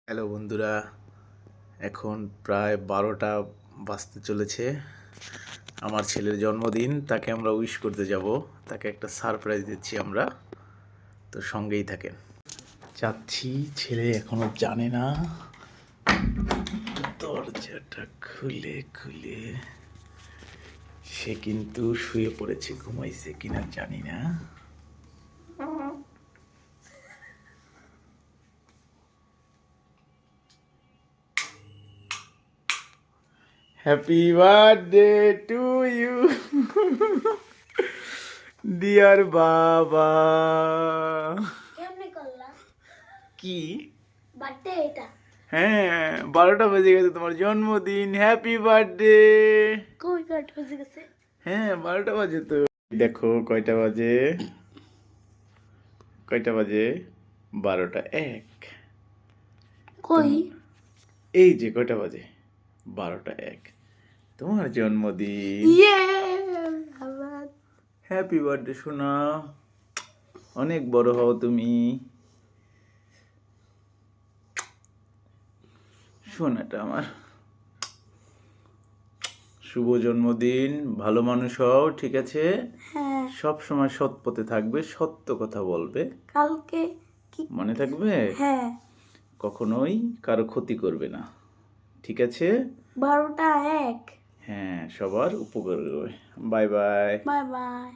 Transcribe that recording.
Hello বন্ধুরা, এখন প্রায় 12টা বাজতে চলেছে। আমার ছেলের জন্মদিন, তাকে আমরা উইশ করতে যাব। তাকে একটা সারপ্রাইজ দিচ্ছি আমরা, তো সঙ্গেই থাকেন। যাচ্ছি, ছেলে এখনো জানে না। দরজাটা খুলে খুলে সে কিন্তু শুয়ে পড়েছে, ঘুমাইছে কিনা জানি না। Happy birthday to you dear বাবা। কেমনে করলা? কি? বার্থডে এটা? হ্যাঁ, 12টা বেজে গেছে, তোমার জন্মদিন। Happy birthday. কই কাট হয়ে গেছে? হ্যাঁ, 12টা বাজে তো। দেখো কয়টা বাজে, কয়টা বাজে? 12টা 1। কই? এই যে কয়টা বাজে, 12টা 1। তোমার জন্মদিন। ইয়ে বাবা, হ্যাপি বার্থডে সোনা, অনেক বড় হও তুমি। সোনাটা আমার, শুভ জন্মদিন। ভালো মানুষ হও, ঠিক আছে? হ্যাঁ। সব সময় সৎ পথে থাকবে, সত্য কথা বলবে, কালকে কি? মনে থাকবে? হ্যাঁ। কখনোই কারো ক্ষতি করবে না, ঠিক আছে? 12টা 1। হ্যাঁ, সবার উপকার করবে। Bye bye. Bye bye.